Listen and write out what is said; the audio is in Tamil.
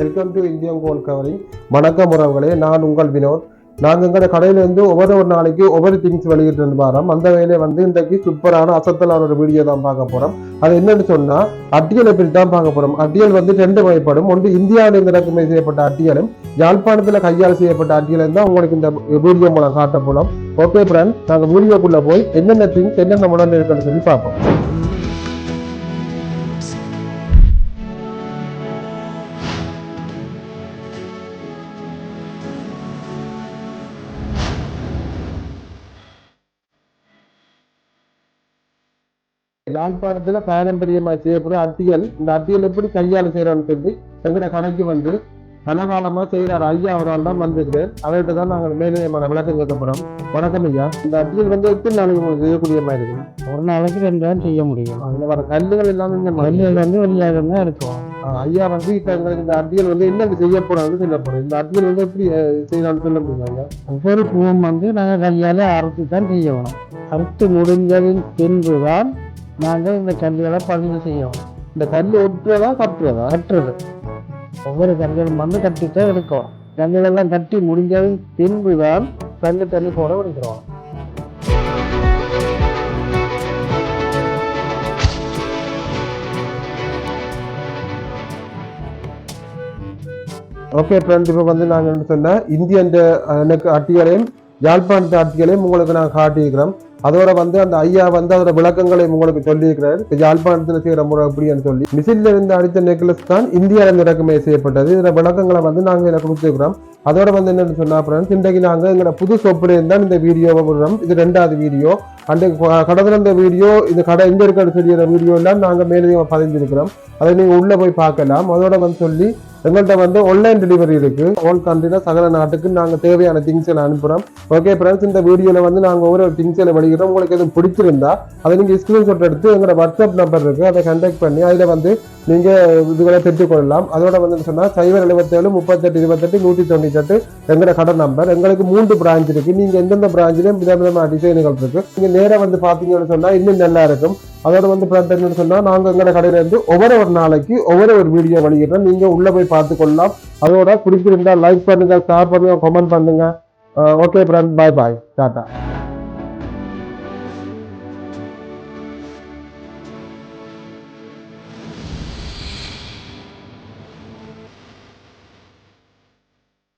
Welcome to Indian goal covering. வணக்கம் உறவுகளே, நான் உங்கள் வினோத். நாங்கள் எங்களோட கடையிலேருந்து ஒவ்வொரு நாளைக்கு ஒவ்வொரு திங்ஸ் வெளியிட்டு வரோம். அந்த வேலையை இன்றைக்கு சூப்பரான அசத்தலான ஒரு வீடியோ தான் பார்க்க போகிறோம். அது என்னன்னு சொன்னால் அட்டியலை பற்றி தான் பார்க்க போகிறோம். அட்டியல் ரெண்டு வகைப்படும். ஒன்று இந்தியாவிலிருந்து இறக்குமதி செய்யப்பட்ட அட்டியலும் யாழ்ப்பாணத்தில் கையால் செய்யப்பட்ட அட்டியலும் தான் உங்களுக்கு இந்த வீடியோ மூலம் காட்ட போகிறோம். ஓகே ஃப்ரெண்ட்ஸ், நாங்கள் வீடியோக்குள்ளே போய் என்னென்ன திங்ஸ் என்னென்ன முடன் இருக்குன்னு சொல்லி பார்ப்போம். யாழ்ப்பாணத்துல பாரம்பரியமாக செய்யக்கூடிய அட்டியல். இந்த அட்டியல் எப்படி கையால் செய்யறான்னு சொல்லி எங்கட கடைக்கு பலகாலமா செய்யறாரு ஐயா அவரால் தான் வந்திருக்கு. அவர்கிட்ட தான் நாங்கள் மேலதிகமான விளக்கம் கேட்கப்படும். வணக்கம் ஐயா, இந்த அட்டியல் எத்தனை நாளைக்கு உங்களுக்கு செய்யக்கூடிய மாதிரி இருக்கு? ஒரு நாளைக்கு 2 நாள் செய்ய முடியும். அதுல வர கல்லுகள் எல்லாமே இந்த கல்லுகள் 1000 தான் இருக்கும். ஐயா இப்ப எங்களுக்கு இந்த அட்டியல் என்ன செய்ய போறான்னு சொல்ல போறோம். இந்த அட்டியல் எப்படி செய்யலாம்னு சொல்ல முடியும் ஐயா? ஒவ்வொரு பூவும் நாங்கள் கையால அறுத்து தான் செய்யணும். அறுத்து முடிஞ்சதின் பின்புதான் நாங்கள் இந்த கல்லுகளை பதிவு செய்யணும். இந்த கல் ஒட்டுறதா கட்டுறது ஒவ்வொரு கல்லுகளும் கட்டித்தான் எடுக்கும். கல்லுகளெல்லாம் கட்டி முடிஞ்சதின் பின்புதான் தண்ணி போட விடுக்கிறோம். ஓகே ஃப்ரெண்ட்ஸ், இப்போ நாங்கள் சொன்ன இந்தியன் எனக்கு அட்டியலையும் யாழ்ப்பாணத்து அட்டியலையும் உங்களுக்கு நான் காட்டியிருக்கிறோம். அதோட அந்த ஐயா அதோட விளக்கங்களை உங்களுக்கு சொல்லியிருக்கிறார். இப்போ யாழ்ப்பாணத்தில் செய்கிற முறை அப்படின்னு சொல்லி மிசின்ல இருந்து அடித்த நெக்லஸ் தான் இந்தியாவிலிருந்து இறக்குமதி செய்யப்பட்டது. இதோட விளக்கங்களை நாங்கள் இதை கொடுத்துருக்கிறோம். அதோட என்னன்னு சொன்னா ஃப்ரெண்ட்ஸ், இன்றைக்கு நாங்கள் எங்களோட புது சொப்புலேருந்து தான் இந்த வீடியோவை விடுறோம். இது 2வது வீடியோ. கடவுள் இந்த வீடியோ இந்த கடை எங்க இருக்கிறது சொல்லிடுற வீடியோ எல்லாம் நாங்கள் மேலும் பதிஞ்சிருக்கிறோம். அதை நீங்கள் உள்ளே போய் பார்க்கலாம். அதோட சொல்லி எங்கள்கிட்ட ஆன்லைன் டெலிவரி இருக்கு. ஆல் கண்ட்ரில சகல நாட்டுக்கு நாங்கள் தேவையான திங்ஸ் எல்லாம் அனுப்புறோம். ஓகே ஃப்ரெண்ட்ஸ், இந்த வீடியோவில் நாங்கள் ஒவ்வொரு திங்ஸ் எல்லாம் வெளியிடுறோம். உங்களுக்கு எதுவும் பிடிச்சிருந்தா அதை நீங்கள் ஸ்கிரீன்ஷாட் எடுத்து எங்களோட வாட்ஸ்அப் நம்பர் இருக்கு, அதை கான்டாக்ட் பண்ணி அதில் நீங்கள் இதுகளை பெற்றுக்கொள்ளலாம். அதோட சொன்னால் 077 38 28 198 எங்களோட கடை நம்பர். எங்களுக்கு 3 பிரான்ச் இருக்கு. நீங்கள் எந்தெந்த பிரான்ச்சிலையும் விதவிதமான டிசைன்கள் இருக்கு. நீங்கள் நேராக பார்த்தீங்கன்னு சொன்னால் இன்னும் நல்லா இருக்கும். அதோட என்னன்னு சொன்னா நாங்க எங்களோட கடையில இருந்து ஒவ்வொரு நாளைக்கு ஒவ்வொரு வீடியோ வெளியிடுறோம். நீங்க உள்ள போய் பார்த்து கொள்ளலாம். அதோட பிடிச்சிருந்தா லைக் பண்ணுங்க, ஷேர் பண்ணுங்க, கமெண்ட் பண்ணுங்க. ஓகே ஃப்ரெண்ட்ஸ், பாய் பாய், டாடா.